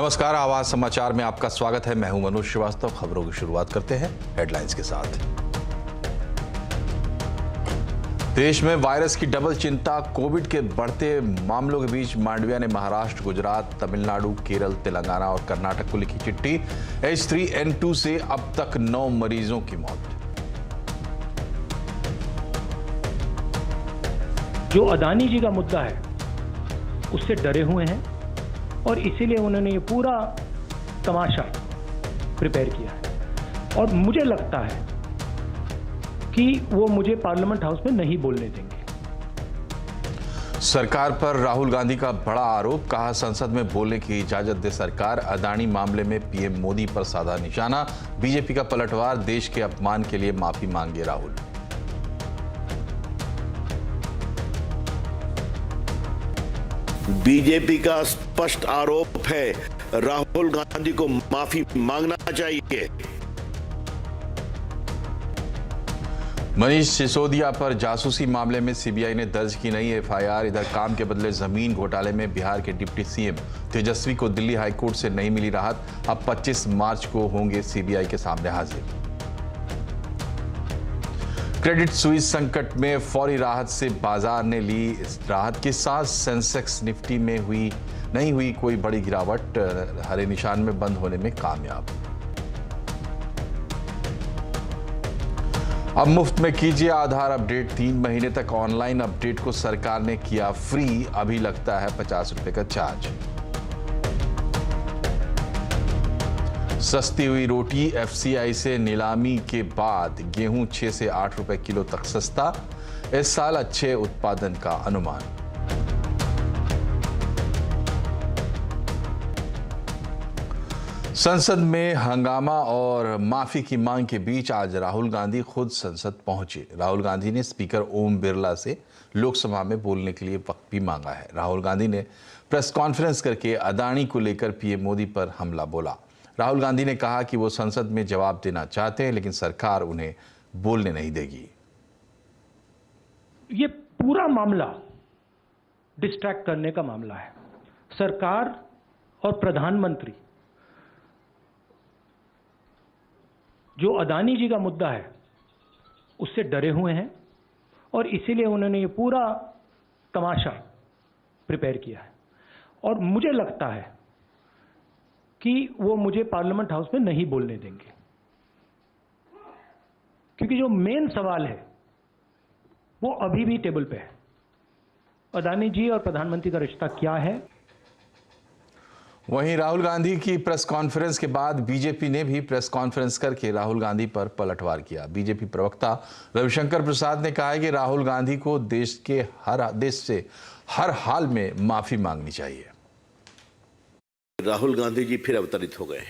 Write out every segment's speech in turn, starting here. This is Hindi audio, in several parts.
नमस्कार, आवाज समाचार में आपका स्वागत है। मैं हूं मनोज श्रीवास्तव। खबरों की शुरुआत करते हैं हेडलाइंस के साथ। देश में वायरस की डबल चिंता। कोविड के बढ़ते मामलों के बीच मांडविया ने महाराष्ट्र, गुजरात, तमिलनाडु, केरल, तेलंगाना और कर्नाटक को लिखी चिट्ठी। H3N2 से अब तक 9 मरीजों की मौत। जो अदानी जी का मुद्दा है उससे डरे हुए हैं और इसीलिए उन्होंने ये पूरा तमाशा प्रिपेयर किया है और मुझे लगता है कि वो मुझे पार्लियामेंट हाउस में नहीं बोलने देंगे। सरकार पर राहुल गांधी का बड़ा आरोप। कहा, संसद में बोलने की इजाजत दे सरकार। अदानी मामले में पीएम मोदी पर साधा निशाना। बीजेपी का पलटवार। देश के अपमान के लिए माफी मांगे राहुल। बीजेपी का स्पष्ट आरोप है, राहुल गांधी को माफी मांगना चाहिए। मनीष सिसोदिया पर जासूसी मामले में सीबीआई ने दर्ज की नई एफआईआर। इधर काम के बदले जमीन घोटाले में बिहार के डिप्टी सीएम तेजस्वी को दिल्ली हाईकोर्ट से नहीं मिली राहत। अब 25 मार्च को होंगे सीबीआई के सामने हाजिर। क्रेडिट स्विस संकट में फौरी राहत से बाजार ने ली। इस राहत के साथ सेंसेक्स निफ्टी में नहीं हुई कोई बड़ी गिरावट। हरे निशान में बंद होने में कामयाब। अब मुफ्त में कीजिए आधार अपडेट। 3 महीने तक ऑनलाइन अपडेट को सरकार ने किया फ्री। अभी लगता है 50 रुपए का चार्ज। सस्ती हुई रोटी। एफसीआई से नीलामी के बाद गेहूं 6 से 8 रुपए किलो तक सस्ता। इस साल अच्छे उत्पादन का अनुमान। संसद में हंगामा और माफी की मांग के बीच आज राहुल गांधी खुद संसद पहुंचे। राहुल गांधी ने स्पीकर ओम बिरला से लोकसभा में बोलने के लिए वक्त भी मांगा है। राहुल गांधी ने प्रेस कॉन्फ्रेंस करके अदानी को लेकर पीएम मोदी पर हमला बोला। राहुल गांधी ने कहा कि वो संसद में जवाब देना चाहते हैं, लेकिन सरकार उन्हें बोलने नहीं देगी। ये पूरा मामला डिस्ट्रैक्ट करने का मामला है। सरकार और प्रधानमंत्री जो अदानी जी का मुद्दा है उससे डरे हुए हैं और इसीलिए उन्होंने ये पूरा तमाशा प्रिपेयर किया है और मुझे लगता है कि वो मुझे पार्लियामेंट हाउस में नहीं बोलने देंगे, क्योंकि जो मेन सवाल है वो अभी भी टेबल पे है। अदानी जी और प्रधानमंत्री का रिश्ता क्या है। वहीं राहुल गांधी की प्रेस कॉन्फ्रेंस के बाद बीजेपी ने भी प्रेस कॉन्फ्रेंस करके राहुल गांधी पर पलटवार किया। बीजेपी प्रवक्ता रविशंकर प्रसाद ने कहा है कि राहुल गांधी को देश से हर हाल में माफी मांगनी चाहिए। राहुल गांधी जी फिर अवतरित हो गए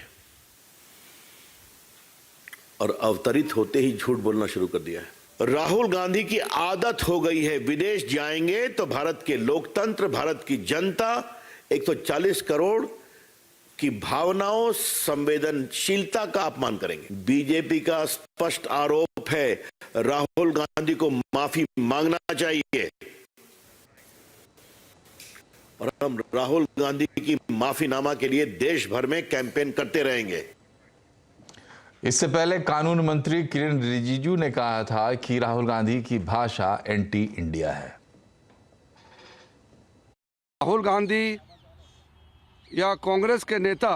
और अवतरित होते ही झूठ बोलना शुरू कर दिया है। राहुल गांधी की आदत हो गई है, विदेश जाएंगे तो भारत के लोकतंत्र, भारत की जनता, 140 करोड़ की भावनाओं, संवेदनशीलता का अपमान करेंगे। बीजेपी का स्पष्ट आरोप है, राहुल गांधी को माफी मांगना चाहिए और हम राहुल गांधी की माफीनामा के लिए देश भर में कैंपेन करते रहेंगे। इससे पहले कानून मंत्री किरेन रिजिजू ने कहा था कि राहुल गांधी की भाषा एंटी इंडिया है। राहुल गांधी या कांग्रेस के नेता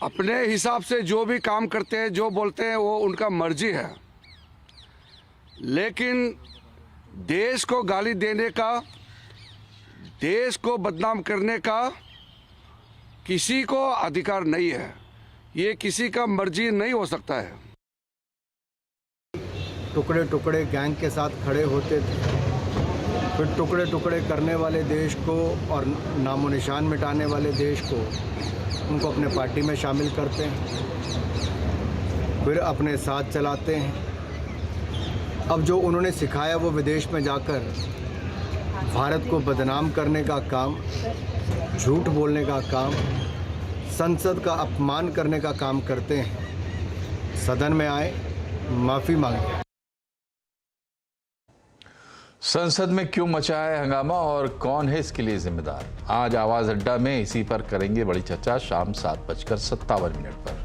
अपने हिसाब से जो भी काम करते हैं, जो बोलते हैं, वो उनका मर्जी है, लेकिन देश को गाली देने का, देश को बदनाम करने का किसी को अधिकार नहीं है। ये किसी का मर्जी नहीं हो सकता है। टुकड़े टुकड़े गैंग के साथ खड़े होते थे, फिर टुकड़े टुकड़े करने वाले देश को और नामो निशान मिटाने वाले देश को उनको अपने पार्टी में शामिल करते हैं, फिर अपने साथ चलाते हैं। अब जो उन्होंने सिखाया वो विदेश में जाकर भारत को बदनाम करने का काम, झूठ बोलने का काम, संसद का अपमान करने का काम करते हैं। सदन में आए, माफ़ी मांगे। संसद में क्यों मचा है हंगामा और कौन है इसके लिए जिम्मेदार? आज आवाज अड्डा में इसी पर करेंगे बड़ी चर्चा शाम 7:57 पर।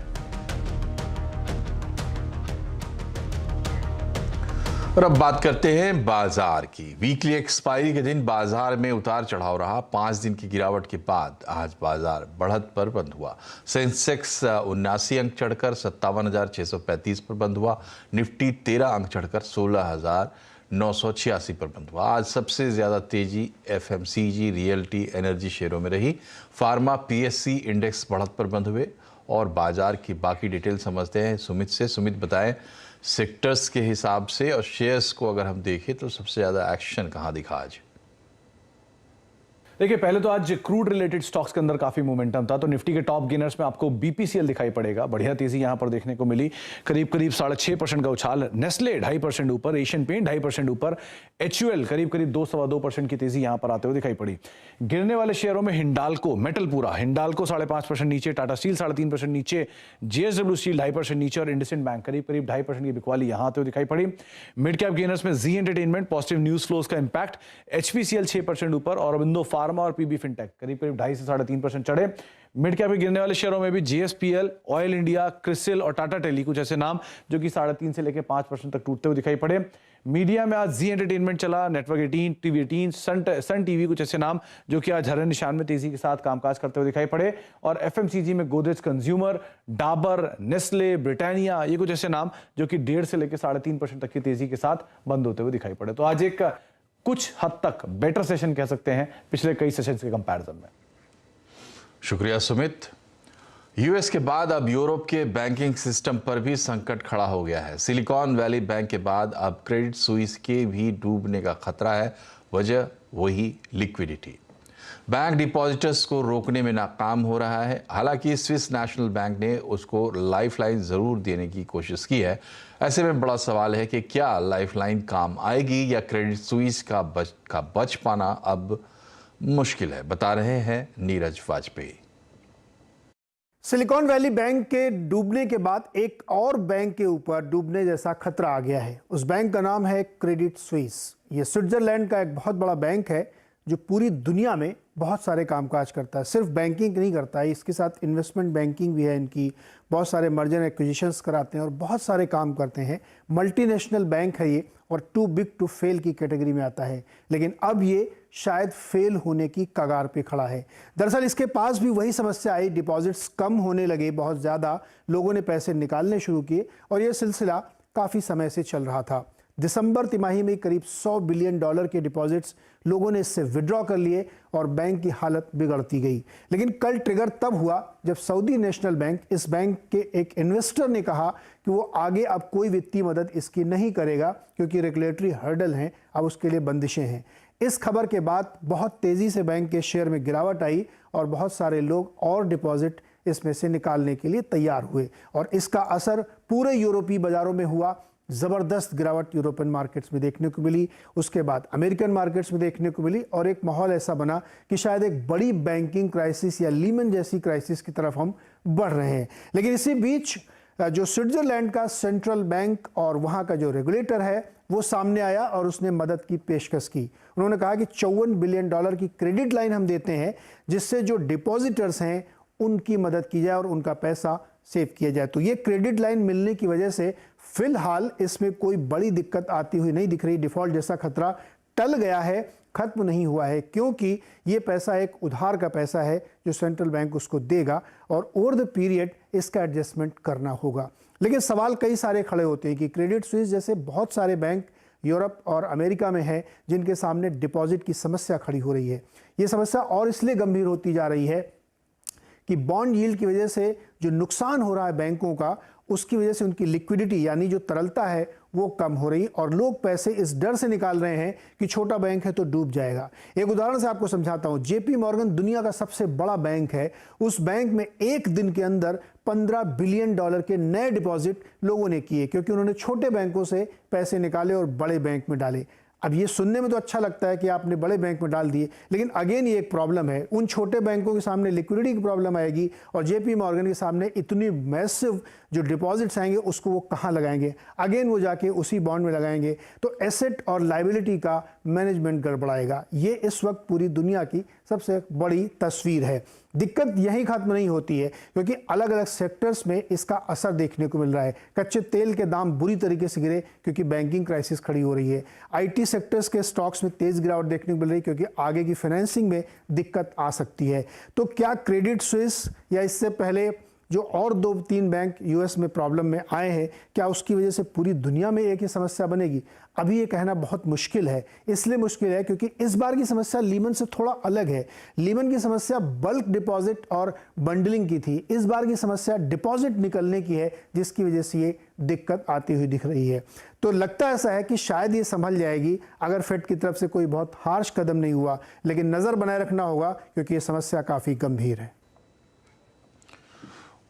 और अब बात करते हैं बाजार की। वीकली एक्सपायरी के दिन बाजार में उतार चढ़ाव रहा। 5 दिन की गिरावट के बाद आज बाजार बढ़त पर बंद हुआ। सेंसेक्स 79 अंक चढ़कर 57,635 पर बंद हुआ। निफ्टी 13 अंक चढ़कर 16,986 पर बंद हुआ। आज सबसे ज्यादा तेजी एफएमसीजी, रियल्टी, एनर्जी शेयरों में रही। फार्मा, पीएससी इंडेक्स बढ़त पर बंद हुए। और बाजार की बाकी डिटेल समझते हैं सुमित से। सुमित, बताएं सेक्टर्स के हिसाब से और शेयर्स को अगर हम देखें तो सबसे ज्यादा एक्शन कहां दिखा आज? देखिए, पहले तो आज क्रूड रिलेटेड स्टॉक्स के अंदर काफी मोमेंटम था। तो निफ्टी के टॉप गेनर्स में आपको बीपीसीएल दिखाई पड़ेगा। बढ़िया तेजी यहां पर देखने को मिली, करीब 6.5% का उछाल। नेस्ले 2.5% ऊपर, एशियन पेंट 2.5% ऊपर, एचयूएल करीब 2-2.25% की तेजी यहां पर आते हुए दिखाई पड़ी। गिरने वाले शेयरों में हिंडाल्को, मेटलपुरा, हिंडाल्को 5.5% नीचे, टाटा स्टील 3.5% नीचे, जेएसडब्ल्यू स्टील 2.5% नीचे और इंडसइंड बैंक करीब 2.5% की बिकवाली यहां आते हुए दिखाई पड़ी। मिड कैप गेनर्स में जी एंटरटेनमेंट, पॉजिटिव न्यूज फ्लोज का इंपैक्ट, एचपीसीएल 6% ऊपर और अरबिंदो फार्मा और पीबी फिनटेक करीब 2.5 से 3.5% चढ़े। मिड कैप में गिरने वाले शेयरों में भी जीएसपीएल, ऑयल इंडिया, क्रिसिल और टाटा टेली कुछ ऐसे नाम जो कि 3.5 से लेकर 5% तक टूटते हुए दिखाई पड़े। मीडिया में आज जी एंटरटेनमेंट चला, नेटवर्क 18, टीवी 18, सन टीवी कुछ ऐसे नाम जो कि आज हरे निशान में तेजी के साथ कामकाज करते हुए दिखाई पड़े। और एफएमसीजी में Godrej consumer, Dabur, Nestle, Britannia, ये कुछ ऐसे नाम जो कि 1.5 से लेकर 3.5% तक की तेजी के साथ बंद होते हुए दिखाई पड़े। तो आज एक कुछ हद तक बेटर सेशन कह सकते हैं पिछले कई सेशंस के कंपैरिजन में। शुक्रिया सुमित। यूएस के बाद अब यूरोप के बैंकिंग सिस्टम पर भी संकट खड़ा हो गया है। सिलिकॉन वैली बैंक के बाद अब क्रेडिट स्विस के भी डूबने का खतरा है। वजह वही लिक्विडिटी। बैंक डिपॉजिटर्स को रोकने में नाकाम हो रहा है। हालांकि स्विस नेशनल बैंक ने उसको लाइफलाइन जरूर देने की कोशिश की है। ऐसे में बड़ा सवाल है कि क्या लाइफलाइन काम आएगी या क्रेडिट स्विस का बच पाना अब मुश्किल है। बता रहे हैं Neeraj Vajpayee. Silicon valley bank के डूबने के बाद एक और बैंक के ऊपर डूबने जैसा खतरा आ गया है। उस बैंक का नाम है क्रेडिट स्विस। ये स्विट्जरलैंड का एक बहुत बड़ा बैंक है जो पूरी दुनिया में बहुत सारे कामकाज करता है। सिर्फ बैंकिंग नहीं करता है, इसके साथ इन्वेस्टमेंट बैंकिंग भी है इनकी। बहुत सारे मर्जर एक्विजिशंस कराते हैं और बहुत सारे काम करते हैं। मल्टीनेशनल बैंक है ये और टू बिग टू फेल की कैटेगरी में आता है। लेकिन अब ये शायद फेल होने की कगार पे खड़ा है। दरअसल इसके पास भी वही समस्या आई, डिपॉजिट्स कम होने लगे, बहुत ज़्यादा लोगों ने पैसे निकालने शुरू किए और ये सिलसिला काफ़ी समय से चल रहा था। दिसंबर तिमाही में करीब $100 बिलियन के डिपॉजिट्स लोगों ने इससे विड्रॉ कर लिए और बैंक की हालत बिगड़ती गई। लेकिन कल ट्रिगर तब हुआ जब सऊदी नेशनल बैंक, इस बैंक के एक इन्वेस्टर ने कहा कि वो आगे अब कोई वित्तीय मदद इसकी नहीं करेगा क्योंकि रेगुलेटरी हर्डल हैं, अब उसके लिए बंदिशें हैं। इस खबर के बाद बहुत तेज़ी से बैंक के शेयर में गिरावट आई और बहुत सारे लोग और डिपॉजिट इसमें से निकालने के लिए तैयार हुए और इसका असर पूरे यूरोपीय बाज़ारों में हुआ। ज़बरदस्त गिरावट यूरोपियन मार्केट्स में देखने को मिली, उसके बाद अमेरिकन मार्केट्स में देखने को मिली और एक माहौल ऐसा बना कि शायद एक बड़ी बैंकिंग क्राइसिस या लीमन जैसी क्राइसिस की तरफ हम बढ़ रहे हैं। लेकिन इसी बीच जो स्विट्जरलैंड का सेंट्रल बैंक और वहाँ का जो रेगुलेटर है वो सामने आया और उसने मदद की पेशकश की। उन्होंने कहा कि $54 बिलियन की क्रेडिट लाइन हम देते हैं जिससे जो डिपॉजिटर्स हैं उनकी मदद की जाए और उनका पैसा सेव किया जाए। तो ये क्रेडिट लाइन मिलने की वजह से फिलहाल इसमें कोई बड़ी दिक्कत आती हुई नहीं दिख रही। डिफॉल्ट जैसा खतरा टल गया है, खत्म नहीं हुआ है, क्योंकि ये पैसा एक उधार का पैसा है जो सेंट्रल बैंक उसको देगा और ओवर द पीरियड इसका एडजस्टमेंट करना होगा। लेकिन सवाल कई सारे खड़े होते हैं कि क्रेडिट स्विस जैसे बहुत सारे बैंक यूरोप और अमेरिका में हैं जिनके सामने डिपॉजिट की समस्या खड़ी हो रही है। ये समस्या और इसलिए गंभीर होती जा रही है कि बॉन्ड यील्ड की वजह से जो नुकसान हो रहा है बैंकों का, उसकी वजह से उनकी लिक्विडिटी यानी जो तरलता है वो कम हो रही और लोग पैसे इस डर से निकाल रहे हैं कि छोटा बैंक है तो डूब जाएगा। एक उदाहरण से आपको समझाता हूं। जेपी मॉर्गन दुनिया का सबसे बड़ा बैंक है। उस बैंक में एक दिन के अंदर $15 बिलियन के नए डिपॉजिट लोगों ने किए क्योंकि उन्होंने छोटे बैंकों से पैसे निकाले और बड़े बैंक में डाले। अब ये सुनने में तो अच्छा लगता है कि आपने बड़े बैंक में डाल दिए, लेकिन अगेन ये एक प्रॉब्लम है, उन छोटे बैंकों के सामने लिक्विडिटी की प्रॉब्लम आएगी और जेपी मॉर्गन के सामने इतनी मैसिव जो डिपॉजिट्स आएंगे उसको वो कहाँ लगाएंगे, अगेन वो जाके उसी बॉन्ड में लगाएंगे, तो एसेट और लाइबिलिटी का मैनेजमेंट गड़बड़ाएगा। ये इस वक्त पूरी दुनिया की सबसे बड़ी तस्वीर है। दिक्कत यहीं खत्म नहीं होती है, क्योंकि अलग अलग सेक्टर्स में इसका असर देखने को मिल रहा है। कच्चे तेल के दाम बुरी तरीके से गिरे क्योंकि बैंकिंग क्राइसिस खड़ी हो रही है। आईटी सेक्टर्स के स्टॉक्स में तेज गिरावट देखने को मिल रही है क्योंकि आगे की फाइनेंसिंग में दिक्कत आ सकती है। तो क्या क्रेडिट स्विस या इससे पहले जो और 2-3 बैंक यूएस में प्रॉब्लम में आए हैं, क्या उसकी वजह से पूरी दुनिया में एक ही समस्या बनेगी? अभी ये कहना बहुत मुश्किल है। इसलिए मुश्किल है क्योंकि इस बार की समस्या लीमन से थोड़ा अलग है। लीमन की समस्या बल्क डिपॉजिट और बंडलिंग की थी, इस बार की समस्या डिपॉजिट निकलने की है, जिसकी वजह से ये दिक्कत आती हुई दिख रही है। तो लगता ऐसा है कि शायद ये संभल जाएगी अगर फेड की तरफ से कोई बहुत हार्श कदम नहीं हुआ, लेकिन नज़र बनाए रखना होगा क्योंकि ये समस्या काफ़ी गंभीर है।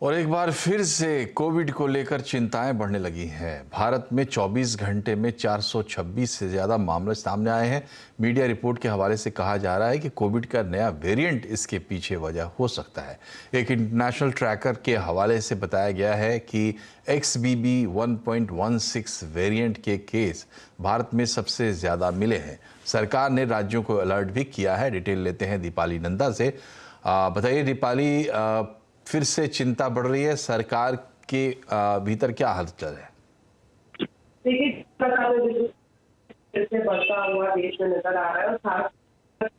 और एक बार फिर से कोविड को लेकर चिंताएं बढ़ने लगी हैं। भारत में 24 घंटे में 426 से ज़्यादा मामले सामने आए हैं। मीडिया रिपोर्ट के हवाले से कहा जा रहा है कि कोविड का नया वेरिएंट इसके पीछे वजह हो सकता है। एक इंटरनेशनल ट्रैकर के हवाले से बताया गया है कि XBB 1.16 वेरिएंट के केस भारत में सबसे ज़्यादा मिले हैं। सरकार ने राज्यों को अलर्ट भी किया है। डिटेल लेते हैं दीपाली नंदा से। बताइए दीपाली, फिर से चिंता बढ़ रही है, सरकार के भीतर क्या हलचल है? देखिए, फिर से बढ़ता हुआ देश में नजर आ रहा है और खास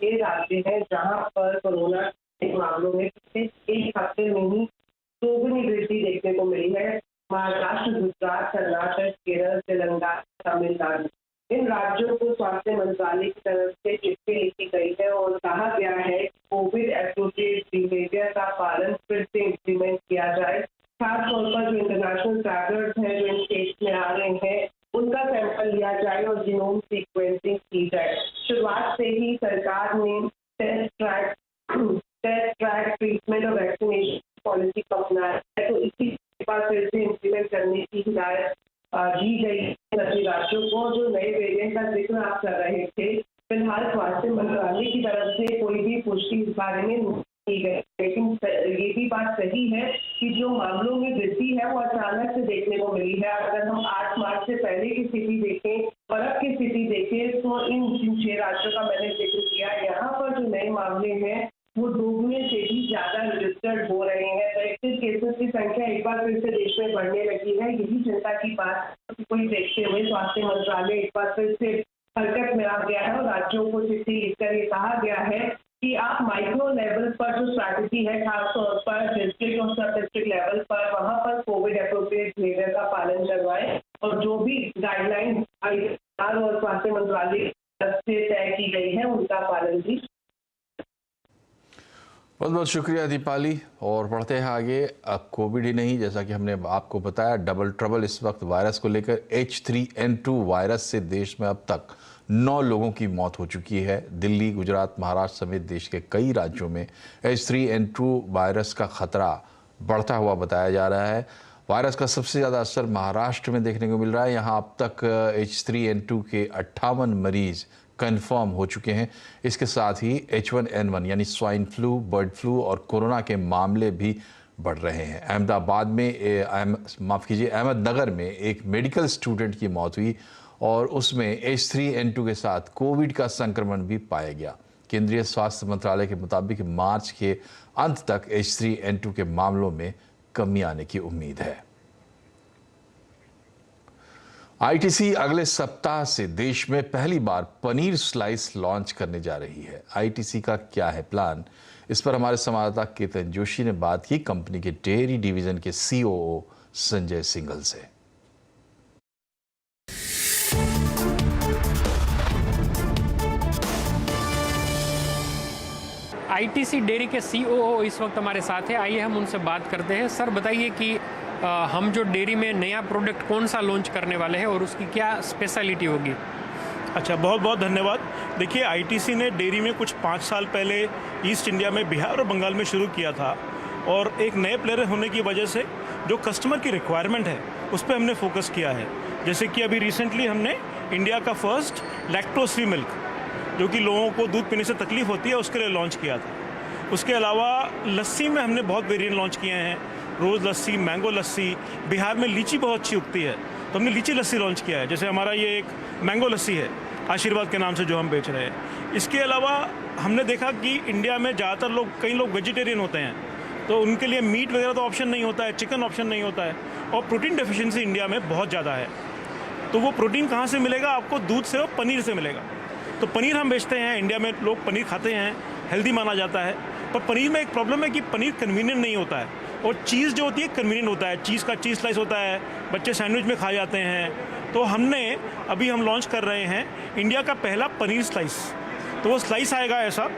ये राज्य है जहां पर कोरोना के मामलों में पिछले एक हफ्ते में ही दोगुनी वृद्धि देखने को मिली है। महाराष्ट्र, गुजरात, कर्नाटक, केरल, तेलंगाना, तमिलनाडु, इन राज्यों को स्वास्थ्य मंत्रालय की तरफ से चिट्ठी लिखी गई है और कहा गया है कोविड एप्रोप्रिएट बिहेवियर का पालन फिर से इम्प्लीमेंट किया जाए। खासतौर पर जो इंटरनेशनल ट्रैकर्स हैं जो इन स्टेट्स में आ रहे हैं, उनका सैंपल लिया जाए और जीनोम सीक्वेंसिंग की जाए। शुरुआत से ही सरकार ने टेस्ट ट्रैक ट्रीटमेंट और वैक्सीनेशन पॉलिसी को अपनाया है, तो इसी पर फिर से इम्प्लीमेंट करने की हिदायत दी गई सभी राज्यों को। जो नए वेरिएंट का जिक्र आप कर रहे थे, फिलहाल स्वास्थ्य मंत्रालय की तरफ से कोई भी पुष्टि इस बारे में नहीं की गई, लेकिन ये भी बात सही है कि जो मामलों में वृद्धि है वो अचानक से देखने को मिली है। अगर हम 8 मार्च से पहले की स्थिति देखें और अब की स्थिति देखें तो इन 6 राज्यों का मैंने जिक्र किया, यहाँ पर जो नए मामले हैं वो दोगुने से भी ज्यादा रजिस्टर्ड हो रहे हैं। तो एक्टिव केसेस की संख्या एक बार फिर से देश में बढ़ने लगी है। यही चिंता की बात को देखते हुए स्वास्थ्य मंत्रालय एक बार फिर से हरकत में आ गया है और राज्यों को चिट्ठी लिखकर ये कहा गया है कि आप माइक्रो लेवल पर जो स्ट्रैटेजी है, खासतौर पर डिस्ट्रिक्ट और सब डिस्ट्रिक्ट लेवल पर, वहां पर कोविड एप्रोप्रिएट बिहेवियर का पालन करवाएं और जो भी गाइडलाइन और स्वास्थ्य मंत्रालय से तय की गई है उनका पालन भी। बहुत बहुत शुक्रिया दीपाली। और बढ़ते हैं आगे। कोविड ही नहीं, जैसा कि हमने आपको बताया, डबल ट्रबल इस वक्त वायरस को लेकर H3N2 वायरस से देश में अब तक 9 लोगों की मौत हो चुकी है। दिल्ली, गुजरात, महाराष्ट्र समेत देश के कई राज्यों में H3N2 वायरस का खतरा बढ़ता हुआ बताया जा रहा है। वायरस का सबसे ज़्यादा असर महाराष्ट्र में देखने को मिल रहा है। यहाँ अब तक H3N2 के 58 मरीज कंफर्म हो चुके हैं। इसके साथ ही H1N1 यानी स्वाइन फ्लू, बर्ड फ्लू और कोरोना के मामले भी बढ़ रहे हैं। अहमदनगर में एक मेडिकल स्टूडेंट की मौत हुई और उसमें H3N2 के साथ कोविड का संक्रमण भी पाया गया। केंद्रीय स्वास्थ्य मंत्रालय के मुताबिक मार्च के अंत तक H3N2 के मामलों में कमी आने की उम्मीद है। आईटीसी अगले सप्ताह से देश में पहली बार पनीर स्लाइस लॉन्च करने जा रही है। आईटीसी का क्या है प्लान, इस पर हमारे संवाददाता केतन जोशी ने बात की कंपनी के डेयरी डिवीजन के COO संजय सिंघल से। आईटीसी डेयरी के COO इस वक्त हमारे साथ है। आइए हम उनसे बात करते हैं। सर बताइए कि हम जो डेयरी में नया प्रोडक्ट कौन सा लॉन्च करने वाले हैं और उसकी क्या स्पेशलिटी होगी? अच्छा, बहुत बहुत धन्यवाद। देखिए, आईटीसी ने डेयरी में कुछ 5 साल पहले ईस्ट इंडिया में बिहार और बंगाल में शुरू किया था और एक नए प्लेयर होने की वजह से जो कस्टमर की रिक्वायरमेंट है उस पर हमने फोकस किया है। जैसे कि अभी रिसेंटली हमने इंडिया का फर्स्ट लैक्टोज फ्री मिल्क, जो कि लोगों को दूध पीने से तकलीफ होती है, उसके लिए लॉन्च किया था। उसके अलावा लस्सी में हमने बहुत वेरिएंट लॉन्च किए हैं, रोज़ लस्सी, मैंगो लस्सी। बिहार में लीची बहुत अच्छी उगती है, तो हमने लीची लस्सी लॉन्च किया है। जैसे हमारा ये एक मैंगो लस्सी है आशीर्वाद के नाम से, जो हम बेच रहे हैं। इसके अलावा हमने देखा कि इंडिया में ज़्यादातर कई लोग वेजिटेरियन होते हैं, तो उनके लिए मीट वगैरह तो ऑप्शन नहीं होता है, चिकन ऑप्शन नहीं होता है, और प्रोटीन डेफिशिएंसी इंडिया में बहुत ज़्यादा है। तो वो प्रोटीन कहाँ से मिलेगा आपको? दूध से और पनीर से मिलेगा। तो पनीर हम बेचते हैं, इंडिया में लोग पनीर खाते हैं, हेल्दी माना जाता है। पर पनीर में एक प्रॉब्लम है कि पनीर कन्वीनियंट नहीं होता है, और चीज़ जो होती है कन्वीनियंट होता है। चीज़ का चीज़ स्लाइस होता है, बच्चे सैंडविच में खा जाते हैं। तो अभी हम लॉन्च कर रहे हैं इंडिया का पहला पनीर स्लाइस। तो वो स्लाइस आएगा ऐसा,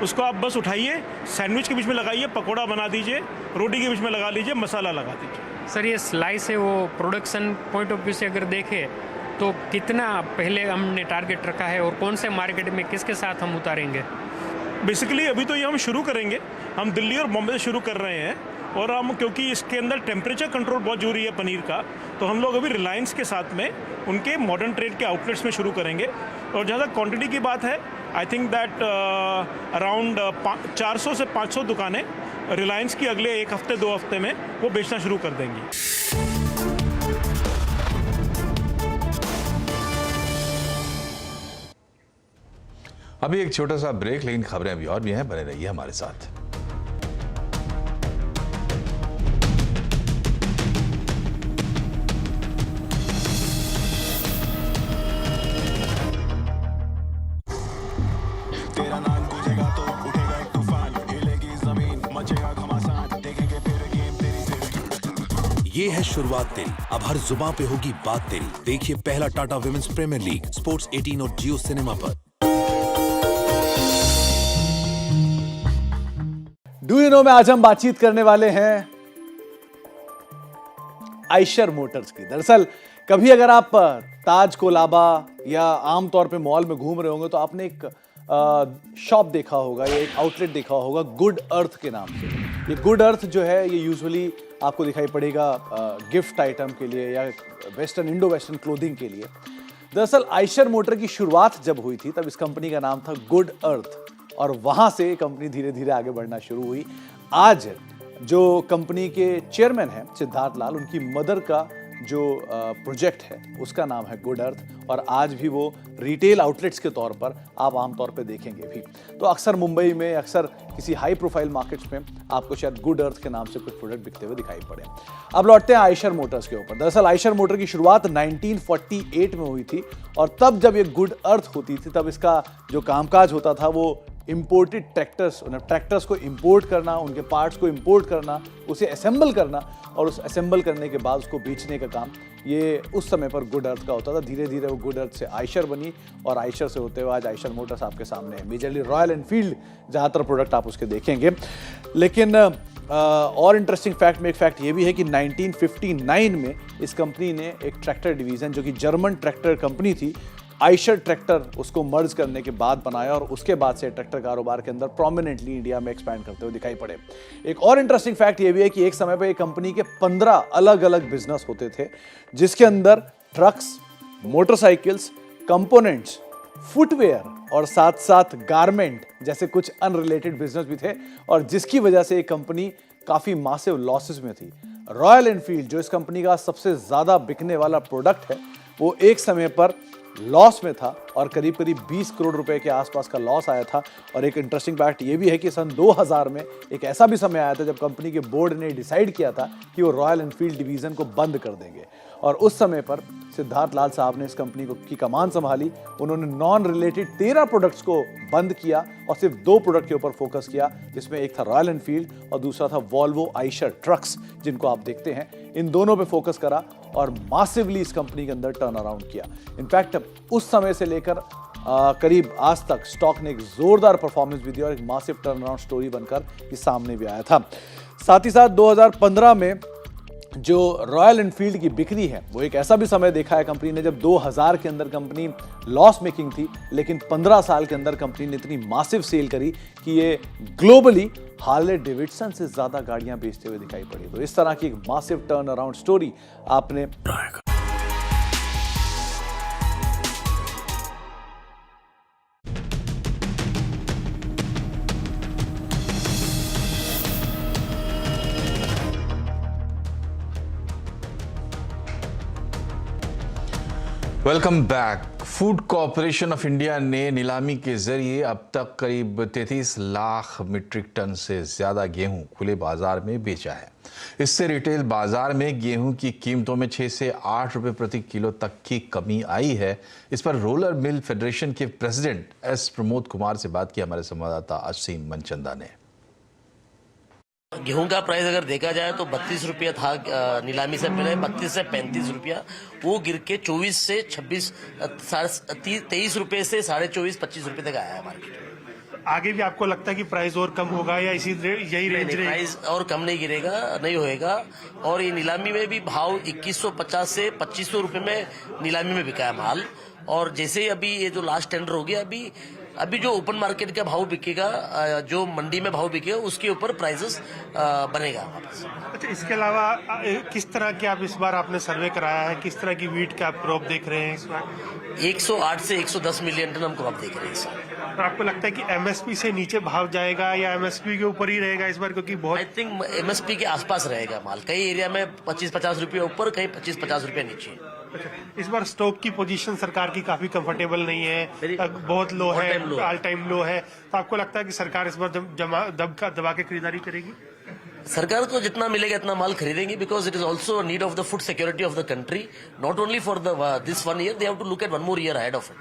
उसको आप बस उठाइए, सैंडविच के बीच में लगाइए, पकौड़ा बना दीजिए, रोटी के बीच में लगा लीजिए, मसाला लगा दीजिए। सर, ये स्लाइस है, वो प्रोडक्शन पॉइंट ऑफ व्यू से अगर देखें तो कितना पहले हमने टारगेट रखा है, और कौन से मार्केट में किसके साथ हम उतारेंगे? बेसिकली अभी तो ये हम शुरू करेंगे, हम दिल्ली और बॉम्बे से शुरू कर रहे हैं। और हम, क्योंकि इसके अंदर टेम्परेचर कंट्रोल बहुत जरूरी है पनीर का, तो हम लोग अभी रिलायंस के साथ में उनके मॉडर्न ट्रेड के आउटलेट्स में शुरू करेंगे। और जहाँ तक क्वान्टिटी की बात है, आई थिंक दैट अराउंड 400 से 500 दुकानें रिलायंस की अगले 1 हफ्ते 2 हफ्ते में वो बेचना शुरू कर देंगी। अभी एक छोटा सा ब्रेक, लेकिन खबरें अभी और भी हैं, बने रहिए हमारे साथ। तेरा नाम गूंजेगा तो उठेगा एक तूफान, हिलेगी जमीन, मचेगा घमासान, देखेंगे फिर गेम तेरी। ये है शुरुआत तेरी, अब हर जुबान पे होगी बात तेरी। देखिए पहला Tata women's premier league Sports 18 और जियो सिनेमा पर। डू यू नो में आज हम बातचीत करने वाले हैं आइशर मोटर्स की। दरअसल कभी अगर आप ताज कोलाबा या आमतौर पे मॉल में घूम रहे होंगे तो आपने एक शॉप देखा होगा या एक आउटलेट देखा होगा गुड अर्थ के नाम से। ये गुड अर्थ जो है ये यूजुअली आपको दिखाई पड़ेगा गिफ्ट आइटम के लिए या वेस्टर्न इंडो वेस्टर्न क्लोथिंग के लिए। दरअसल आइशर मोटर की शुरुआत जब हुई थी तब इस कंपनी का नाम था गुड अर्थ, और वहां से कंपनी धीरे धीरे आगे बढ़ना शुरू हुई। आज जो कंपनी के चेयरमैन हैं सिद्धार्थ लाल, उनकी मदर का जो प्रोजेक्ट है उसका नाम है गुड अर्थ, और आज भी वो रिटेल आउटलेट्स के तौर पर आप आमतौर पे देखेंगे भी। तो अक्सर मुंबई में, अक्सर किसी हाई प्रोफाइल मार्केट्स में आपको शायद गुड अर्थ के नाम से कुछ प्रोडक्ट बिकते हुए दिखाई पड़े। अब लौटते हैं आइशर मोटर्स के ऊपर। दरअसल आइशर मोटर की शुरुआत 1948 में हुई थी, और तब जब ये गुड अर्थ होती थी तब इसका जो कामकाज होता था वो इंपोर्टेड ट्रैक्टर्स को इंपोर्ट करना, उनके पार्ट्स को इंपोर्ट करना, उसे असेंबल करना, और उस असेंबल करने के बाद उसको बेचने का काम ये उस समय पर गुड अर्थ का होता था। धीरे धीरे वो गुड अर्थ से आइशर बनी, और आइशर से होते हुए आज आइशर मोटर्स आपके सामने है। मेजरली रॉयल एनफील्ड ज़्यादातर प्रोडक्ट आप उसके देखेंगे। लेकिन और इंटरेस्टिंग फैक्ट में एक फैक्ट ये भी है कि 1959 में इस कंपनी ने एक ट्रैक्टर डिवीज़न, जो कि जर्मन ट्रैक्टर कंपनी थी, आइशर ट्रैक्टर, उसको मर्ज करने के बाद बनाया, और उसके बाद से ट्रैक्टर कारोबार के अंदर प्रोमिनेंटली इंडिया में एक्सपैंड करते हुए दिखाई पड़े। एक और इंटरेस्टिंग फैक्ट ये भी है कि एक समय पर एक कंपनी के 15 अलग अलग बिजनेस होते थे, जिसके अंदर ट्रक्स, मोटरसाइकिल्स, कंपोनेंट्स, फुटवेयर और साथ साथ गारमेंट जैसे कुछ अनरिलेटेड बिजनेस भी थे, और जिसकी वजह से ये कंपनी काफ़ी मासिव लॉसेस में थी। रॉयल एनफील्ड, जो इस कंपनी का सबसे ज़्यादा बिकने वाला प्रोडक्ट है, वो एक समय पर लॉस में था, और करीब करीब 20 करोड़ रुपए के आसपास का लॉस आया था। और एक इंटरेस्टिंग फैक्ट ये भी है कि सन 2000 में एक ऐसा भी समय आया था जब कंपनी के बोर्ड ने डिसाइड किया था कि वो रॉयल एनफील्ड डिवीज़न को बंद कर देंगे, और उस समय पर सिद्धार्थ लाल साहब ने इस कंपनी को की कमान संभाली। उन्होंने नॉन रिलेटेड 13 प्रोडक्ट्स को बंद किया और सिर्फ 2 प्रोडक्ट के ऊपर फोकस किया, जिसमें एक था रॉयल एनफील्ड और दूसरा था वॉल्वो आइशर ट्रक्स, जिनको आप देखते हैं। इन दोनों पे फोकस करा और मासिवली इस कंपनी के अंदर टर्न अराउंड किया। इनफैक्ट उस समय से लेकर करीब आज तक स्टॉक ने एक जोरदार परफॉर्मेंस भी दिया और एक मासिव टर्न अराउंड स्टोरी बनकर ये सामने भी आया था। साथ ही साथ 2015 में जो रॉयल एनफील्ड की बिक्री है, वो एक ऐसा भी समय देखा है कंपनी ने जब 2000 के अंदर कंपनी लॉस मेकिंग थी, लेकिन 15 साल के अंदर कंपनी ने इतनी मासिव सेल करी कि ये ग्लोबली हार्ले डेविडसन से ज्यादा गाड़ियां बेचते हुए दिखाई पड़ी। तो इस तरह की एक मासिव टर्न अराउंड स्टोरी आपने welcome back. Food corporation of India ने नीलामी के जरिए अब तक करीब 33 लाख मीट्रिक टन से ज्यादा गेहूं खुले बाजार में बेचा है। इससे रिटेल बाजार में गेहूं की कीमतों में 6 से 8 रुपए प्रति किलो तक की कमी आई है। इस पर रोलर मिल फेडरेशन के प्रेसिडेंट एस प्रमोद कुमार से बात की हमारे संवाददाता असीम मनचंदा ने। गेहूं का प्राइस अगर देखा जाए तो 32 रुपया था नीलामी से पहले, 32 से 35 रुपया, वो गिर के 24 से 26, 23 रुपए से 24.5-25 रुपए तक आया है मार्केट। आगे भी आपको लगता है कि प्राइस और कम होगा या यही रेंज रहेगी? प्राइस और कम नहीं गिरेगा, नहीं होएगा। और ये नीलामी में भी भाव 2150 से 2500 रुपए में नीलामी में बिका है माल। और जैसे ही अभी ये जो लास्ट टेंडर हो गया, अभी जो ओपन मार्केट का भाव बिकेगा, जो मंडी में भाव बिकेगा, उसके ऊपर प्राइसेस बनेगा। अच्छा, इसके अलावा किस तरह के आप इस बार आपने सर्वे कराया है, किस तरह की वीट का आप क्रॉप देख रहे हैं इस बार? 108 से 110 मिलियन टन हम क्रॉप देख रहे हैं इस बार। तो आपको लगता है कि एमएसपी से नीचे भाव जाएगा या एमएसपी के ऊपर ही रहेगा इस बार? क्योंकि बहुत आई थिंक एमएसपी के आसपास रहेगा माल। कई एरिया में 25-50 रुपये ऊपर, कहीं 25-50 रुपये नीचे। इस बार स्टॉक की पोजीशन सरकार की काफी कंफर्टेबल नहीं है, बहुत लो है, ऑल टाइम लो है। तो आपको लगता है कि सरकार इस बार दबा के खरीदारी करेगी? सरकार को जितना मिलेगा इतना माल खरीदेंगे, because it is also need of the food security of the country, not only for this 1 year, they have to look at 1 more year ahead of it,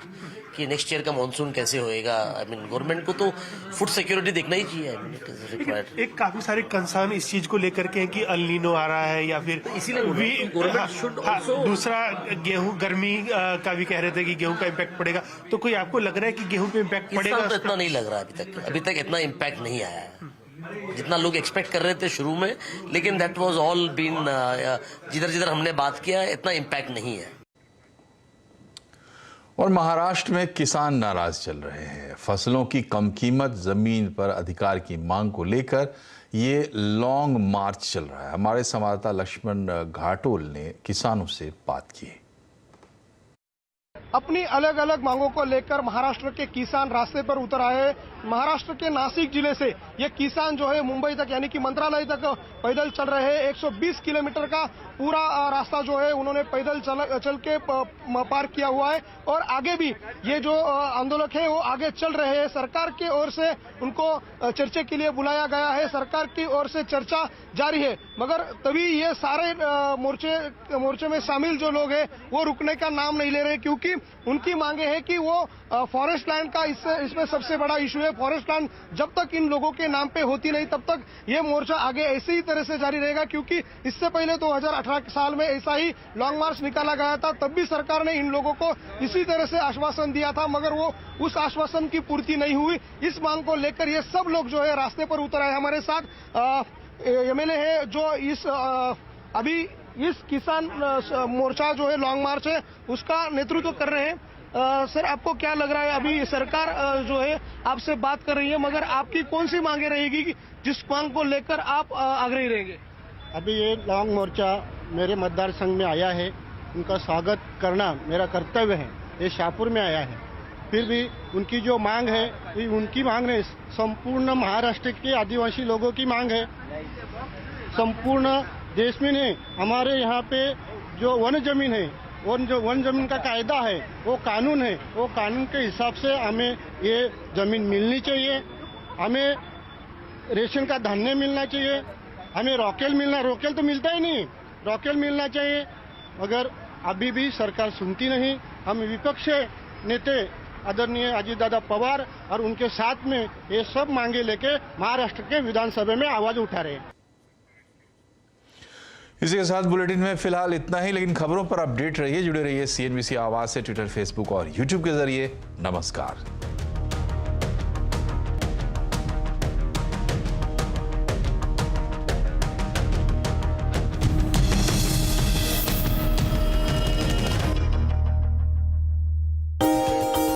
कि नेक्स्ट ईयर का मानसून कैसे होएगा। आई मीन गवर्नमेंट को तो फूड सिक्योरिटी देखना ही चाहिए। I mean it is required. एक काफी सारे कंसर्न इस चीज को लेकर के हैं कि अल नीनो आ रहा है या फिर दूसरा गेहूं गर्मी का भी कह रहे थे कि गेहूं का इम्पैक्ट पड़ेगा। तो कोई आपको लग रहा है कि गेहूं पे इम्पैक्ट पड़ेगा? तो इतना नहीं लग रहा अभी तक इतना इम्पैक्ट नहीं आया है जितना लोग एक्सपेक्ट कर रहे थे शुरू में, लेकिन दैट वाज ऑल बीन, जिधर हमने बात किया इतना इम्पैक्ट नहीं है। और महाराष्ट्र में किसान नाराज चल रहे हैं। फसलों की कम कीमत, जमीन पर अधिकार की मांग को लेकर ये लॉन्ग मार्च चल रहा है। हमारे संवाददाता लक्ष्मण घाटोल ने किसानों से बात की। अपनी अलग अलग मांगों को लेकर महाराष्ट्र के किसान रास्ते पर उतर आए। महाराष्ट्र के नासिक जिले से ये किसान जो है मुंबई तक यानी कि मंत्रालय तक पैदल चल रहे हैं। 120 किलोमीटर का पूरा रास्ता जो है उन्होंने पैदल चल के पार किया हुआ है। और आगे भी ये जो आंदोलक है वो आगे चल रहे हैं। सरकार की ओर से उनको चर्चा के लिए बुलाया गया है, सरकार की ओर से चर्चा जारी है, मगर तभी ये सारे मोर्चे में शामिल जो लोग हैं वो रुकने का नाम नहीं ले रहे, क्योंकि उनकी मांगे है कि वो फॉरेस्ट लैंड का इसमें सबसे बड़ा इशू है। फॉरेस्ट लैंड जब तक इन लोगों के नाम पे होती नहीं तब तक ये मोर्चा आगे ऐसे ही तरह से जारी रहेगा, क्योंकि इससे पहले 2018 साल में ऐसा ही लॉन्ग मार्च निकाला गया था। तब भी सरकार ने इन लोगों को इसी तरह से आश्वासन दिया था, मगर वो उस आश्वासन की पूर्ति नहीं हुई। इस मांग को लेकर ये सब लोग जो है रास्ते पर उतर आए। हमारे साथ एमएलए है जो अभी इस किसान मोर्चा जो है लॉन्ग मार्च है उसका नेतृत्व कर रहे हैं। सर, आपको क्या लग रहा है? अभी सरकार जो है आपसे बात कर रही है, मगर आपकी कौन सी मांगे रहेगी जिस मांग को लेकर आप आग्रही रहेंगे? अभी ये लॉन्ग मोर्चा मेरे मतदार संघ में आया है, उनका स्वागत करना मेरा कर्तव्य है। ये शाहपुर में आया है, फिर भी उनकी जो मांग है, उनकी मांग नहीं, संपूर्ण महाराष्ट्र के आदिवासी लोगों की मांग है। संपूर्ण देश में नहीं, हमारे यहाँ पे जो वन जमीन है, जो वन जमीन का कायदा है, वो कानून है, वो कानून के हिसाब से हमें ये जमीन मिलनी चाहिए। हमें रेशन का धान्य मिलना चाहिए, हमें रॉकेल तो मिलता ही नहीं, रॉकेल मिलना चाहिए, मगर अभी भी सरकार सुनती नहीं। हम विपक्ष नेते आदरणीय अजीतदादा पवार और उनके साथ में ये सब मांगे लेके महाराष्ट्र के विधानसभा में आवाज उठा रहे हैं। इसी के साथ बुलेटिन में फिलहाल इतना ही, लेकिन खबरों पर अपडेट रहिए, जुड़े रहिए CNBC आवाज से ट्विटर, फेसबुक और यूट्यूब के जरिए। नमस्कार।